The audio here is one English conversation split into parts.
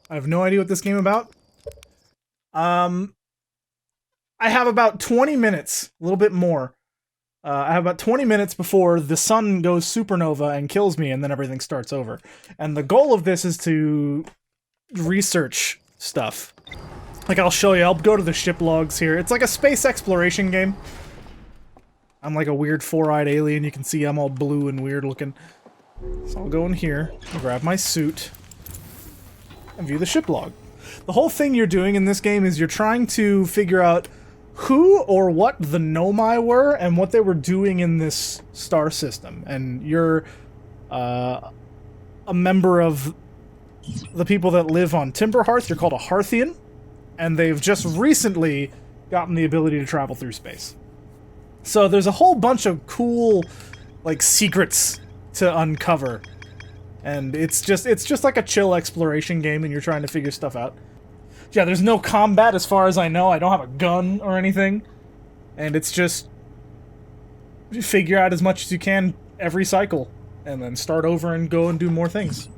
I have no idea what this game about. I have about 20 minutes, a little bit more. I have about 20 minutes before the sun goes supernova and kills me, and then everything starts over. And the goal of this is to research stuff. Like, I'll show you. I'll go to the ship logs here. It's like a space exploration game. I'm like a weird four-eyed alien. You can see I'm all blue and weird looking. So I'll go in here, grab my suit, and view the ship log. The whole thing you're doing in this game is you're trying to figure out who or what the Nomai were and what they were doing in this star system. And you're a member of the people that live on Timberhearth. You're called a Hearthian, and they've just recently gotten the ability to travel through space. So there's a whole bunch of cool, like, secrets to uncover. And it's just like a chill exploration game, and you're trying to figure stuff out. Yeah, there's no combat as far as I know. I don't have a gun or anything. And it's just figure out as much as you can every cycle, and then start over and go and do more things.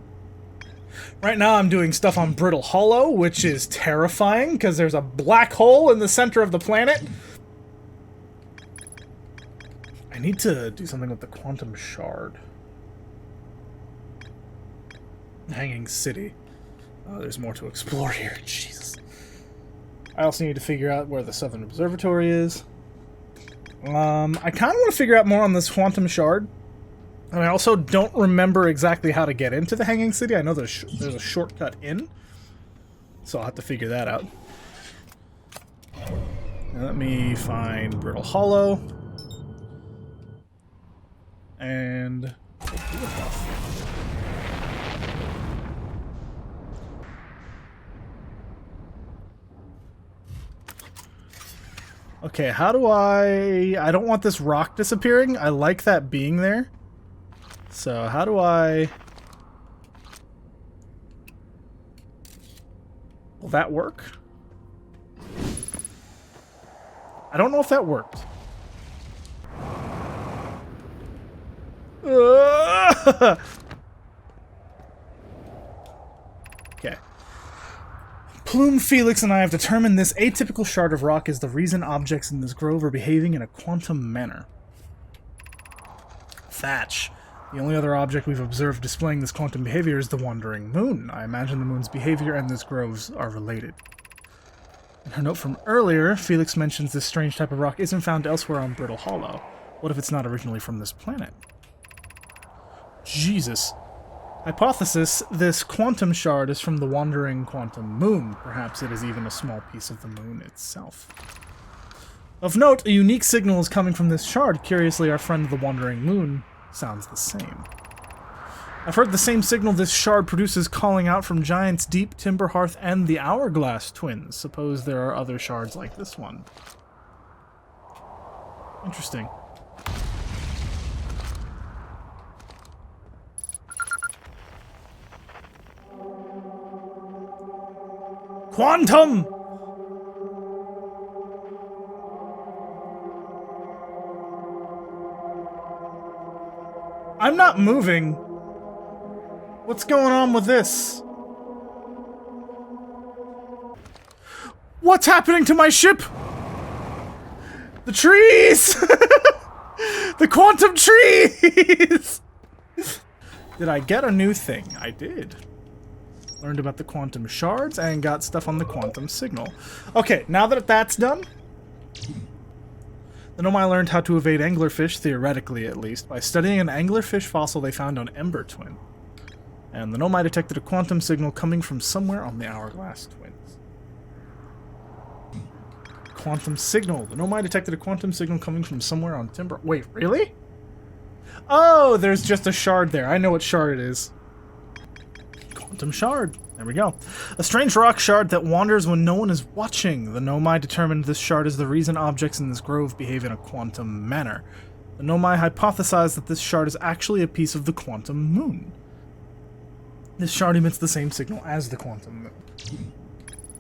Right now I'm doing stuff on Brittle Hollow, which is terrifying, because there's a black hole in the center of the planet. I need to do something with the Quantum Shard. Hanging City. There's more to explore here. Jesus. I also need to figure out where the Southern Observatory is. I kind of want to figure out more on this Quantum Shard. And I also don't remember exactly how to get into the Hanging City. I know there's a shortcut in. So I'll have to figure that out. Now let me find Brittle Hollow. And... okay, how do I don't want this rock disappearing. I like that being there. So, how do I... will that work? I don't know if that worked. Okay. Plume, Felix, and I have determined this atypical shard of rock is the reason objects in this grove are behaving in a quantum manner. Thatch. The only other object we've observed displaying this quantum behavior is the wandering moon. I imagine the moon's behavior and this groves are related. In her note from earlier, Felix mentions this strange type of rock isn't found elsewhere on Brittle Hollow. What if it's not originally from this planet? Jesus. Hypothesis, this quantum shard is from the wandering quantum moon. Perhaps it is even a small piece of the moon itself. Of note, a unique signal is coming from this shard. Curiously, our friend the wandering moon sounds the same. I've heard the same signal this shard produces calling out from Giant's Deep, Timberhearth, and the Hourglass Twins. Suppose there are other shards like this one. Interesting. Quantum! I'm not moving. What's going on with this? What's happening to my ship? The trees! The quantum trees! Did I get a new thing? I did. Learned about the quantum shards and got stuff on the quantum signal. Okay, now that that's done, the Nomai learned how to evade anglerfish, theoretically at least, by studying an anglerfish fossil they found on Ember Twin. And the Nomai detected a quantum signal coming from somewhere on the Hourglass Twins. Quantum signal. The Nomai detected a quantum signal coming from somewhere on Timber... wait, really? Oh, there's just a shard there. I know what shard it is. Quantum shard. There we go. A strange rock shard that wanders when no one is watching. The Nomai determined this shard is the reason objects in this grove behave in a quantum manner. The Nomai hypothesized that this shard is actually a piece of the quantum moon. This shard emits the same signal as the quantum moon.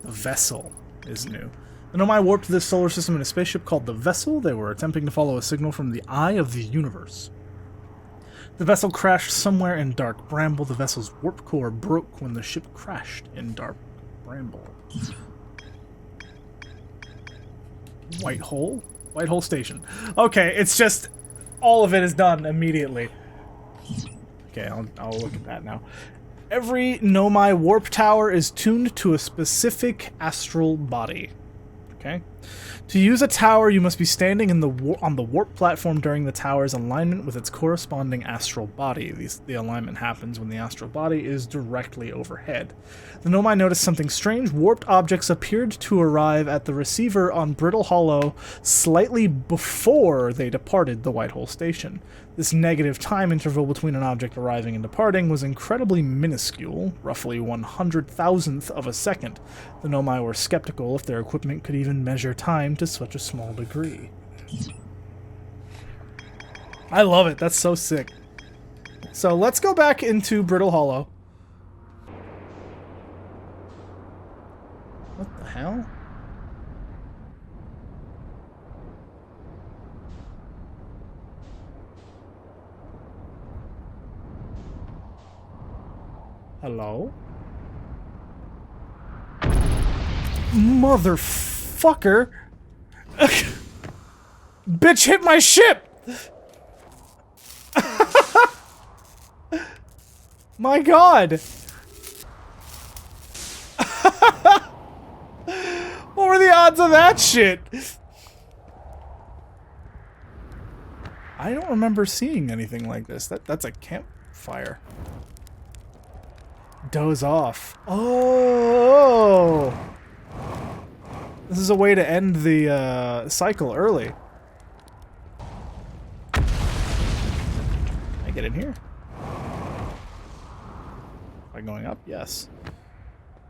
The vessel is new. The Nomai warped to this solar system in a spaceship called the Vessel. They were attempting to follow a signal from the Eye of the Universe. The vessel crashed somewhere in dark bramble. The vessel's warp core broke when the ship crashed in dark bramble. White hole? White hole station. Okay, it's just... all of it is done immediately. Okay, I'll look at that now. Every Nomai warp tower is tuned to a specific astral body. Okay. To use a tower, you must be standing in on the warp platform during the tower's alignment with its corresponding astral body. The alignment happens when the astral body is directly overhead. The Nomai noticed something strange. Warped objects appeared to arrive at the receiver on Brittle Hollow slightly before they departed the White Hole Station. This negative time interval between an object arriving and departing was incredibly minuscule, roughly 100,000th of a second. The Nomai were skeptical if their equipment could even measure time to such a small degree. I love it. That's so sick. So let's go back into Brittle Hollow. What the hell? Hello? Motherfucker! Bitch hit my ship! My god! What were the odds of that shit? I don't remember seeing anything like this. That's a campfire. Doze off. Oh! This is a way to end the cycle early. Can I get in here? Am I going up? Yes.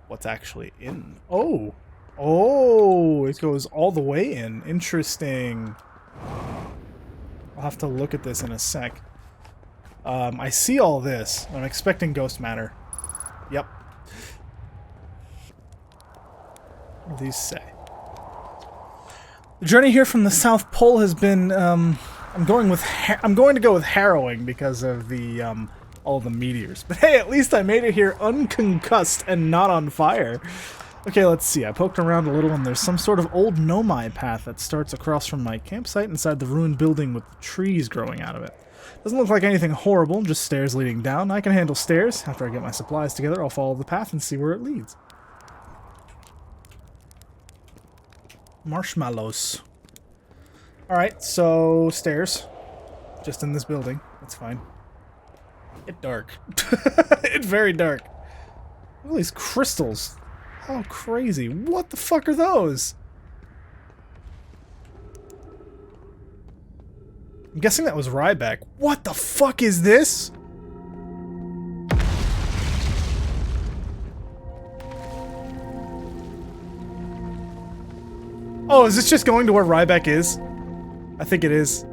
What's actually in? Oh! Oh! It goes all the way in. Interesting. I'll have to look at this in a sec. I see all this. I'm expecting ghost matter. Yep. What do these say? The journey here from the South Pole has been, I'm going to go with harrowing because of the, all the meteors. But hey, at least I made it here unconcussed and not on fire. Okay, let's see. I poked around a little and there's some sort of old Nomai path that starts across from my campsite inside the ruined building with trees growing out of it. Doesn't look like anything horrible, just stairs leading down. I can handle stairs. After I get my supplies together, I'll follow the path and see where it leads. Marshmallows. Alright, so stairs. Just in this building. That's fine. It's dark. It's very dark. Look at all these crystals. How crazy. What the fuck are those? I'm guessing that was Ryback. What the fuck is this? Oh, is this just going to where Ryback is? I think it is.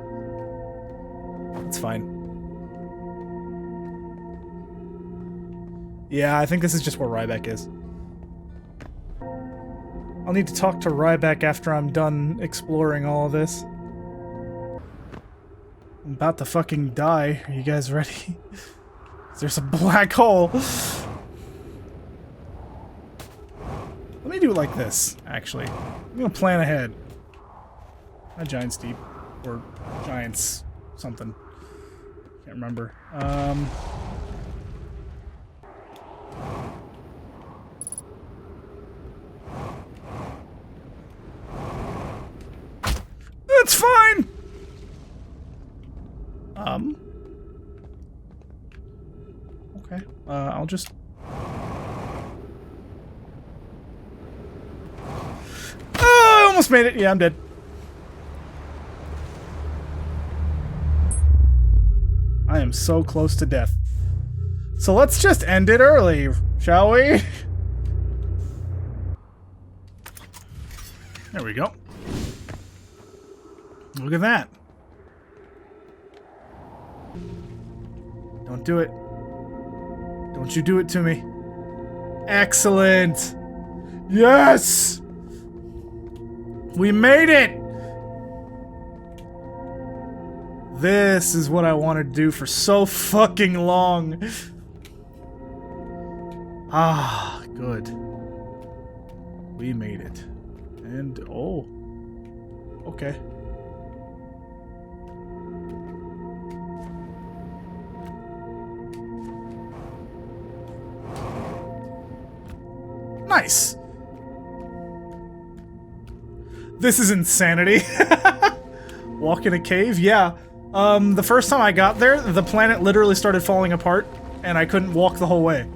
It's fine. Yeah, I think this is just where Ryback is. I'll need to talk to Ryback after I'm done exploring all of this. I'm about to fucking die. Are you guys ready? There's a black hole. Let me do it like this, actually. I'm gonna plan ahead. Not Giants Deep. Or Giants something. Can't remember. That's fine! Okay. I'll just... I almost made it! Yeah, I'm dead. I am so close to death. So let's just end it early, shall we? There we go. Look at that. Don't do it. Don't you do it to me. Excellent. Yes! We made it! This is what I wanted to do for so fucking long. Ah, good. We made it. And, oh. Okay. Nice. This is insanity. Walk in a cave? Yeah. The first time I got there, the planet literally started falling apart, and I couldn't walk the whole way.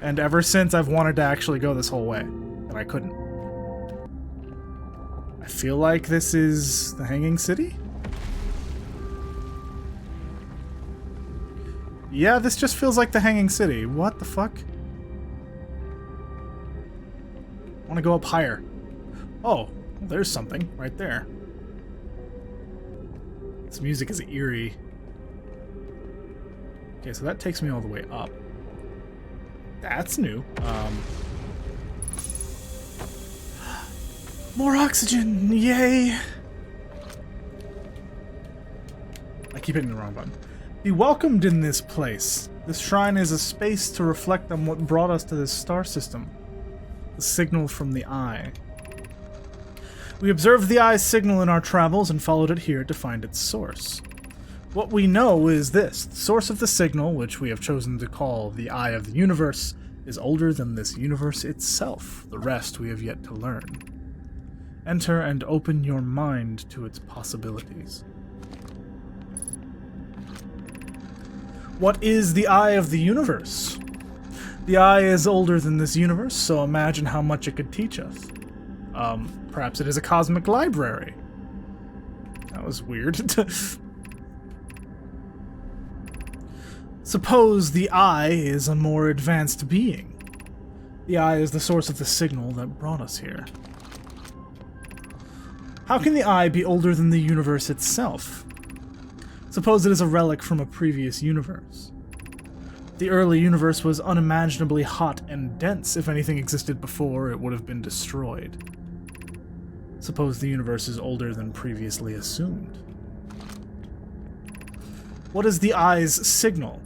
And ever since, I've wanted to actually go this whole way, and I couldn't. I feel like this is the Hanging City? Yeah, this just feels like the Hanging City. What the fuck? I want to go up higher. Oh, well, there's something right there. This music is eerie. Okay, so that takes me all the way up. That's new. More oxygen! Yay! I keep hitting the wrong button. Be welcomed in this place. This shrine is a space to reflect on what brought us to this star system. The signal from the eye. We observed the eye's signal in our travels and followed it here to find its source. What we know is this. The source of the signal, which we have chosen to call the Eye of the Universe, is older than this universe itself. The rest we have yet to learn. Enter and open your mind to its possibilities. What is the Eye of the Universe? The Eye is older than this universe, so imagine how much it could teach us. Perhaps it is a cosmic library. That was weird. Suppose the Eye is a more advanced being. The Eye is the source of the signal that brought us here. How can the Eye be older than the universe itself? Suppose it is a relic from a previous universe. The early universe was unimaginably hot and dense. If anything existed before, it would have been destroyed. Suppose the universe is older than previously assumed. What is the Eye's signal?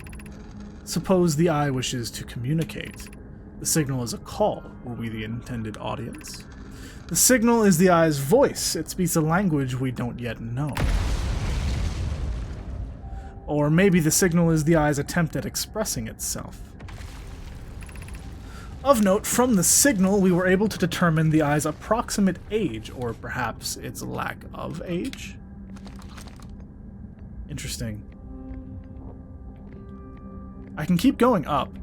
Suppose the Eye wishes to communicate. The signal is a call. Were we the intended audience? The signal is the Eye's voice. It speaks a language we don't yet know. Or maybe the signal is the Eye's attempt at expressing itself. Of note, from the signal, we were able to determine the Eye's approximate age, or perhaps its lack of age. Interesting. I can keep going up,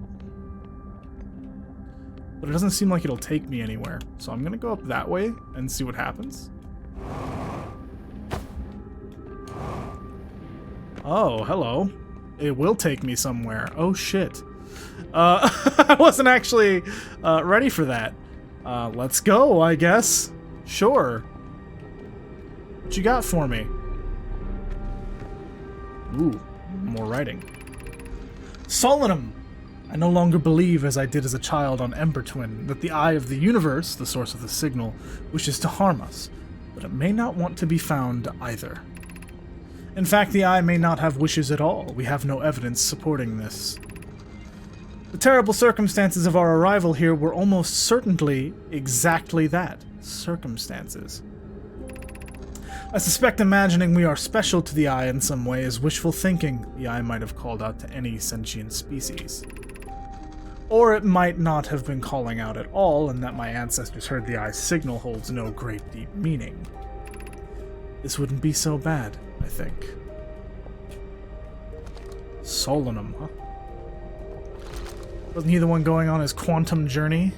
but it doesn't seem like it'll take me anywhere, so I'm gonna go up that way and see what happens. Oh, hello. It will take me somewhere. Oh, shit. I wasn't actually ready for that. Let's go, I guess. Sure. What you got for me? Ooh, more writing. Solemnum! I no longer believe, as I did as a child on Ember Twin, that the Eye of the Universe, the source of the signal, wishes to harm us, but it may not want to be found either. In fact, the Eye may not have wishes at all. We have no evidence supporting this. The terrible circumstances of our arrival here were almost certainly exactly that, circumstances. I suspect imagining we are special to the Eye in some way is wishful thinking. The Eye might have called out to any sentient species. Or it might not have been calling out at all, and that my ancestors heard the Eye's signal holds no great deep meaning. This wouldn't be so bad, I think. Solemnum, huh? Wasn't he the one going on his quantum journey?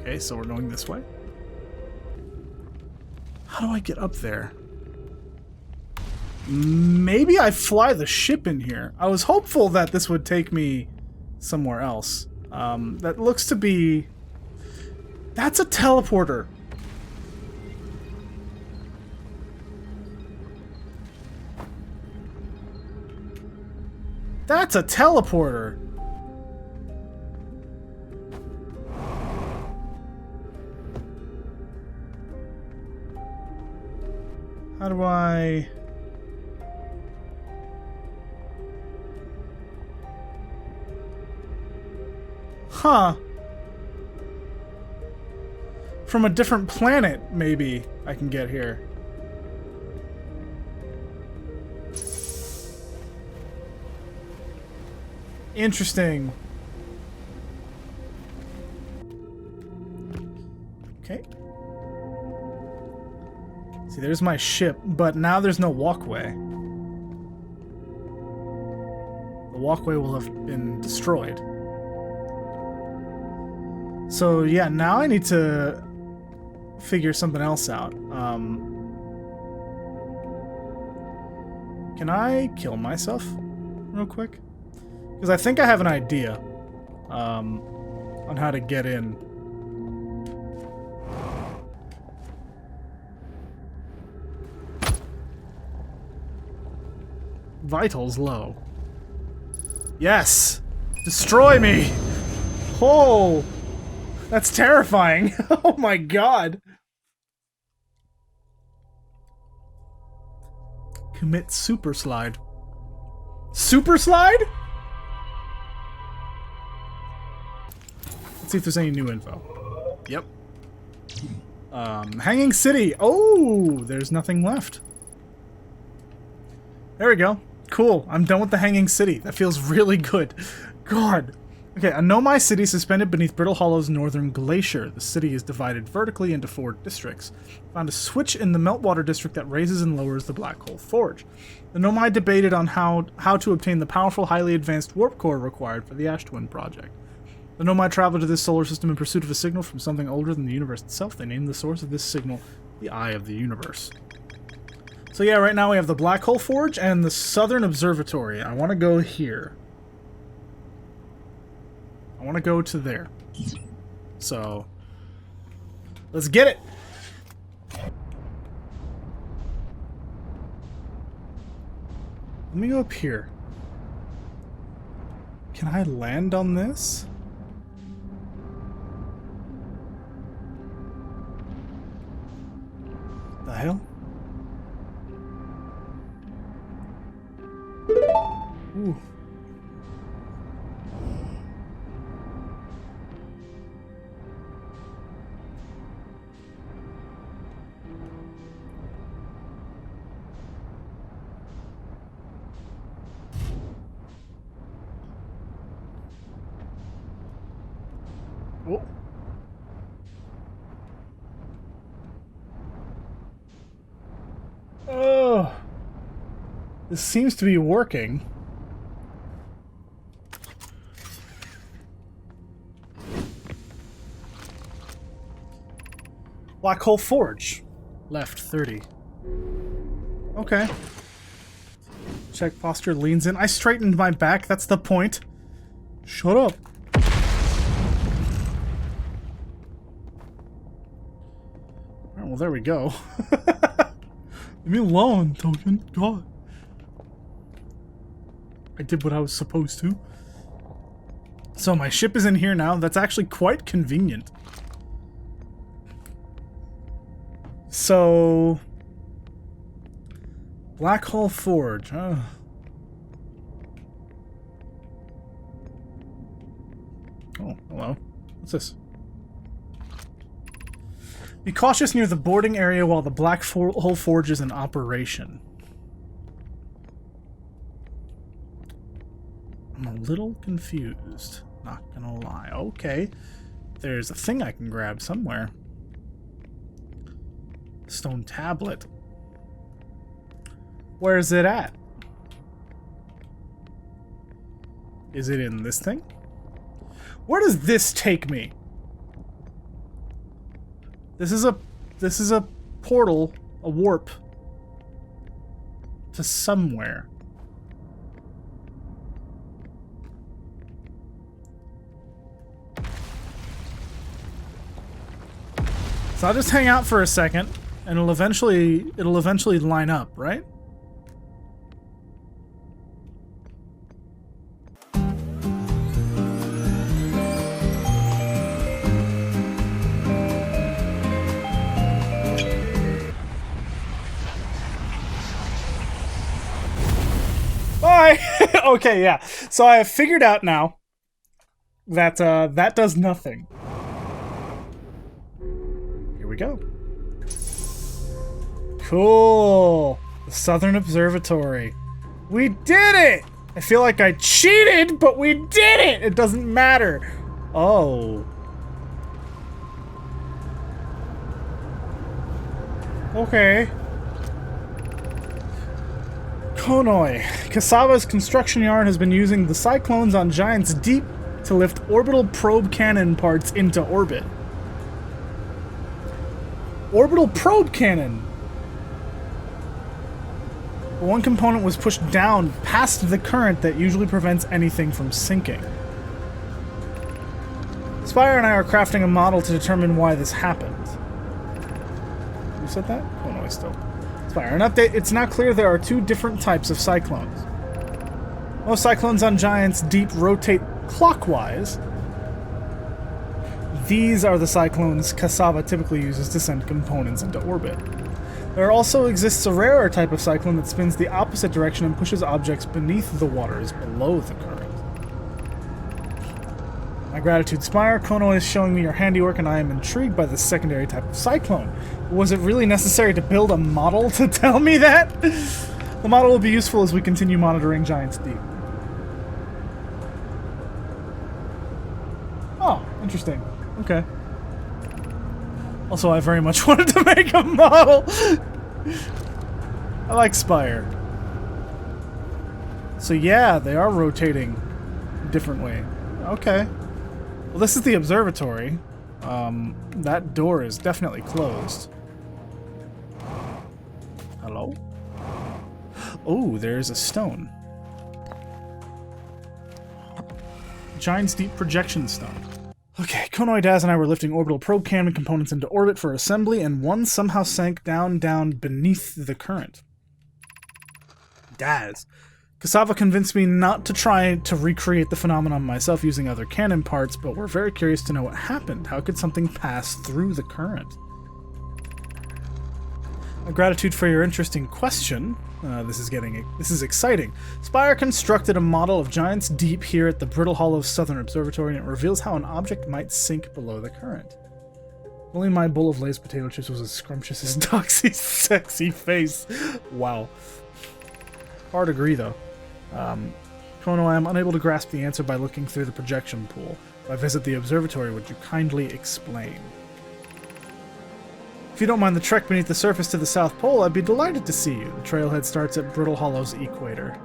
Okay, so we're going this way. How do I get up there? Maybe I fly the ship in here. I was hopeful that this would take me somewhere else. That looks to be... That's a teleporter. That's a teleporter. How do I... Huh. From a different planet, maybe, I can get here. Interesting. Okay. See, there's my ship, but now there's no walkway. The walkway will have been destroyed. So, yeah, now I need to figure something else out. Can I kill myself real quick? Because I think I have an idea on how to get in. Vitals low. Yes! Destroy me! Oh! That's terrifying! Oh my god! Commit super slide. Super slide? Let's see if there's any new info. Yep. Hanging City. Oh, there's nothing left. There we go. Cool. I'm done with the Hanging City. That feels really good. God. Okay, a Nomai city suspended beneath Brittle Hollow's northern glacier. The city is divided vertically into 4 districts. Found a switch in the Meltwater district that raises and lowers the Black Hole Forge. The Nomai debated on how to obtain the powerful, highly advanced warp core required for the Ash Twin project. The Nomai traveled to this solar system in pursuit of a signal from something older than the universe itself. They named the source of this signal the Eye of the Universe. So yeah, right now we have the Black Hole Forge and the Southern Observatory. I want to go here. I want to go to there. So, let's get it! Let me go up here. Can I land on this? The hell? Ooh. Oh. Oh. This seems to be working. Black Hole Forge. Left 30. Okay. Check posture leans in. I straightened my back, that's the point. Shut up. Alright, well there we go. Leave me alone, Token. God. I did what I was supposed to. So my ship is in here now. That's actually quite convenient. So... Black Hole Forge. Oh, hello. What's this? Be cautious near the boarding area while the Black Hole Forge is in operation. I'm a little confused. Not gonna lie. Okay. There's a thing I can grab somewhere. Stone tablet. Where is it at? Is it in this thing? Where does this take me? This is a portal, a warp to somewhere. So I'll just hang out for a second and it'll eventually line up, right? Bye! Okay, yeah. So I have figured out now That does nothing. Here we go. Cool. The Southern Observatory. We did it! I feel like I cheated, but we did it! It doesn't matter. Oh. Okay. Konoi. Cassava's construction yard has been using the cyclones on Giants Deep to lift orbital probe cannon parts into orbit. Orbital probe cannon! One component was pushed down past the current that usually prevents anything from sinking. Spire and I are crafting a model to determine why this happened. Who said that? Oh no, I still. Spire, an update. It's now clear there are two different types of cyclones. Most cyclones on Giants Deep rotate clockwise. These are the cyclones Cassava typically uses to send components into orbit. There also exists a rarer type of cyclone that spins the opposite direction and pushes objects beneath the waters below the current. My gratitude, Spire. Kono is showing me your handiwork and I am intrigued by this secondary type of cyclone. Was it really necessary to build a model to tell me that? The model will be useful as we continue monitoring Giants Deep. Oh, interesting. Okay. Also, I very much wanted to make a model. I like Spire. So yeah, they are rotating differently. Okay. Well, this is the observatory. That door is definitely closed. Hello? Oh, there's a stone. Giant's Deep projection stone. Okay, Konoe, Daz, and I were lifting orbital probe cannon components into orbit for assembly, and one somehow sank down beneath the current. Daz. Cassava convinced me not to try to recreate the phenomenon myself using other cannon parts, but we're very curious to know what happened. How could something pass through the current? A gratitude for your interesting question. This is exciting. Spire constructed a model of Giants Deep here at the Brittle Hollow Southern Observatory, and it reveals how an object might sink below the current. Only my bowl of Lay's potato chips was as scrumptious as Doxy's sexy face. Wow. Hard agree, though. Kono, I am unable to grasp the answer by looking through the projection pool. If I visit the observatory, would you kindly explain? If you don't mind the trek beneath the surface to the South Pole, I'd be delighted to see you. The trailhead starts at Brittle Hollow's equator.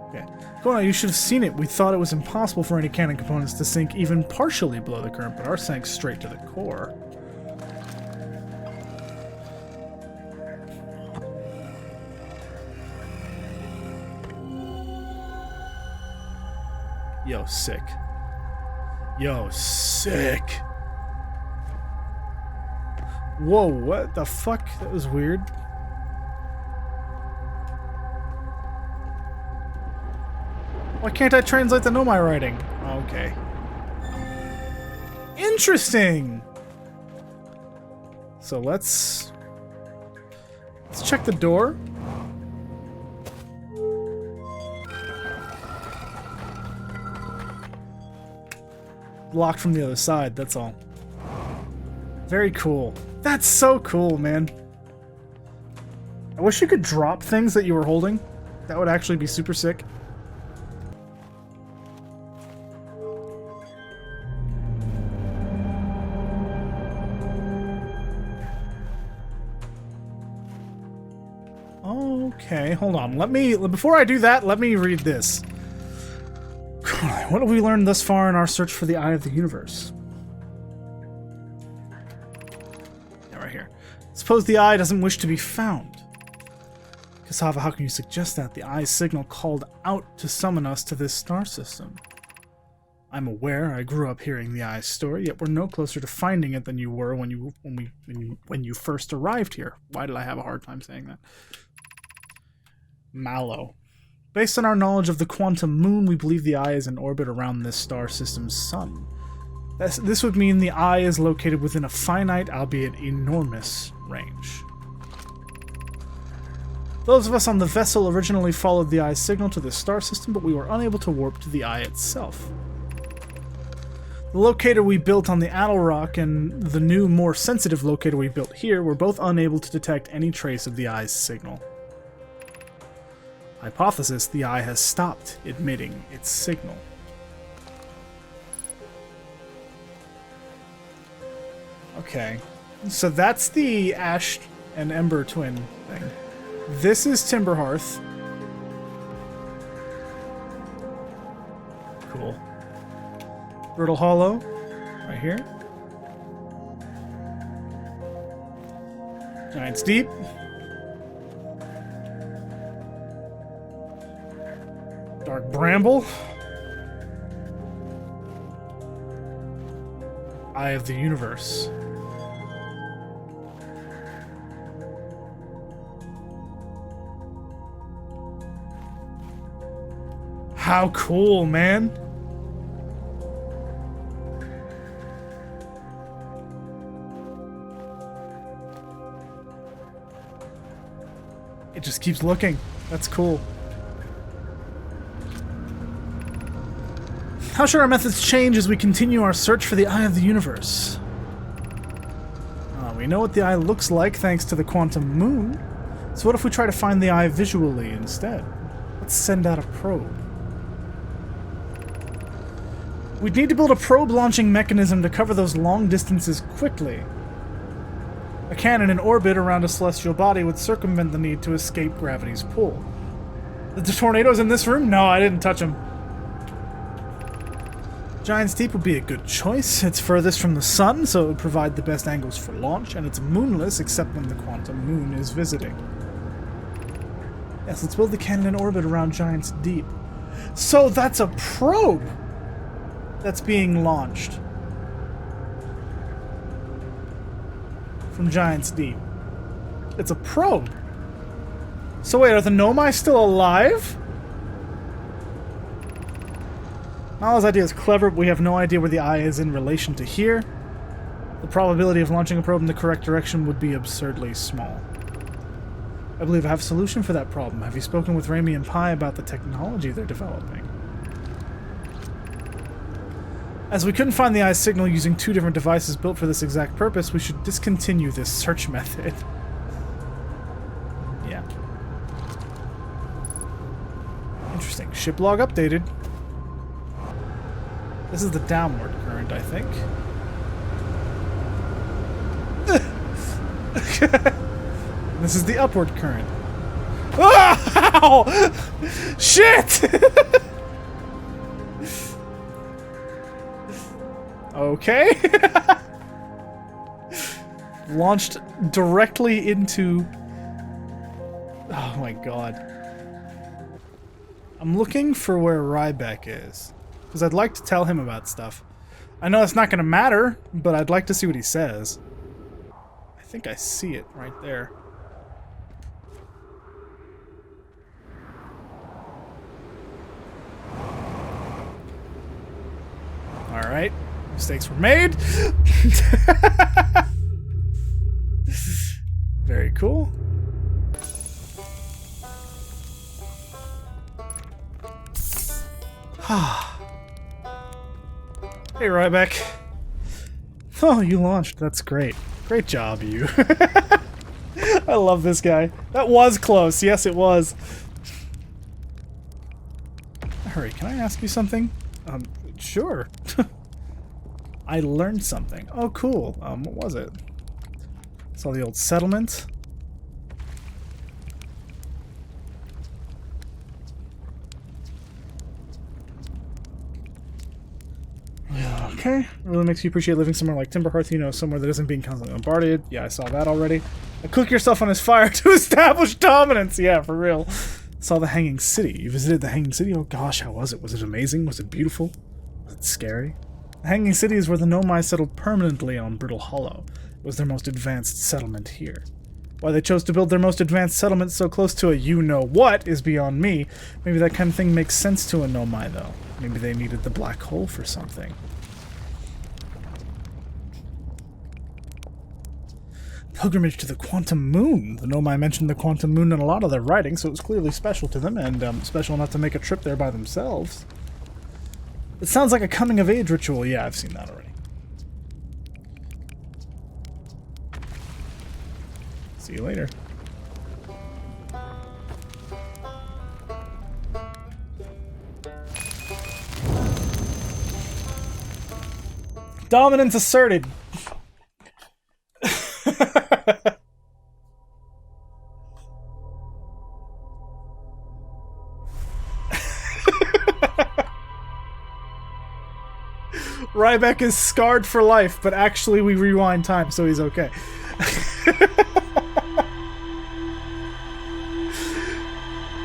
Okay. Kono, you should have seen it. We thought it was impossible for any cannon components to sink even partially below the current, but ours sank straight to the core. Yo, sick. Yo, sick. Whoa, what the fuck? That was weird. Why can't I translate the Nomai writing? Okay. Interesting! So let's check the door. Locked from the other side, that's all. Very cool. That's so cool, man. I wish you could drop things that you were holding. That would actually be super sick. Okay, hold on. Before I do that, let me read this. What have we learned thus far in our search for the Eye of the Universe? Yeah, right here. Suppose the Eye doesn't wish to be found. Cassava, how can you suggest that? The Eye's signal called out to summon us to this star system. I'm aware I grew up hearing the Eye's story, yet we're no closer to finding it than you were when you first arrived here. Why did I have a hard time saying that? Mallow. Based on our knowledge of the quantum moon, we believe the Eye is in orbit around this star system's sun. This would mean the Eye is located within a finite, albeit enormous, range. Those of us on the vessel originally followed the eye's signal to the star system, but we were unable to warp to the eye itself. The locator we built on the Addle Rock and the new, more sensitive locator we built here were both unable to detect any trace of the eye's signal. Hypothesis: the eye has stopped emitting its signal. Okay, so that's the Ash and Ember twin thing. This is Timberhearth. Cool. Brittle Hollow, right here. Giant's Deep. Dark Bramble. Eye of the Universe. How cool, man! It just keeps looking. That's cool. How should our methods change as we continue our search for the Eye of the Universe? We know what the eye looks like thanks to the quantum moon. So what if we try to find the eye visually instead? Let's send out a probe. We'd need to build a probe launching mechanism to cover those long distances quickly. A cannon in orbit around a celestial body would circumvent the need to escape gravity's pull. The tornadoes in this room? No, I didn't touch them. Giant's Deep would be a good choice. It's furthest from the sun, so it would provide the best angles for launch, and it's moonless except when the quantum moon is visiting. Yes, let's build the cannon in orbit around Giant's Deep. So that's a probe that's being launched from Giant's Deep. It's a probe. So wait, are the Nomai still alive? Nala's idea is clever, but we have no idea where the eye is in relation to here. The probability of launching a probe in the correct direction would be absurdly small. I believe I have a solution for that problem. Have you spoken with Raimi and Pi about the technology they're developing? As we couldn't find the eye's signal using two different devices built for this exact purpose, we should discontinue this search method. Yeah. Interesting. Ship log updated. This is the downward current, I think. This is the upward current. Ow! Shit! Okay. Launched directly into... Oh my god. I'm looking for where Ryback is, because I'd like to tell him about stuff. I know it's not going to matter, but I'd like to see what he says. I think I see it right there. Alright. Mistakes were made. Very cool. Hey, Ryback. Oh, you launched. That's great. Great job, you. I love this guy. That was close. Yes, it was. Hurry, can I ask you something? Sure. I learned something. Oh, cool. What was it? Saw the old settlement. Okay. Really makes you appreciate living somewhere like Timberhearth, you know, somewhere that isn't being constantly bombarded. Yeah, I saw that already. Cook yourself on his fire to establish dominance. Yeah, for real. Saw the Hanging City. You visited the Hanging City? Oh gosh, how was it? Was it amazing? Was it beautiful? Was it scary? The Hanging City is where the Nomai settled permanently on Brittle Hollow. It was their most advanced settlement here. Why they chose to build their most advanced settlement so close to a you-know-what is beyond me. Maybe that kind of thing makes sense to a Nomai, though. Maybe they needed the black hole for something. Pilgrimage to the Quantum Moon. The Nomai mentioned the Quantum Moon in a lot of their writing, so it was clearly special to them, and special enough to make a trip there by themselves. It sounds like a coming-of-age ritual. Yeah, I've seen that already. See you later. Dominance asserted. Ryback is scarred for life, but actually we rewind time, so he's okay.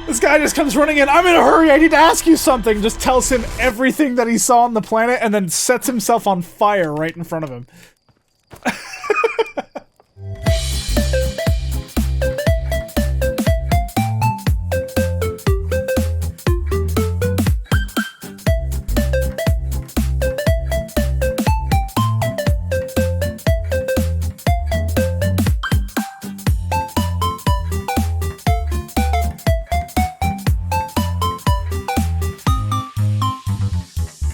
This guy just comes running in. I'm in a hurry. I need to ask you something. Just tells him everything that he saw on the planet and then sets himself on fire right in front of him.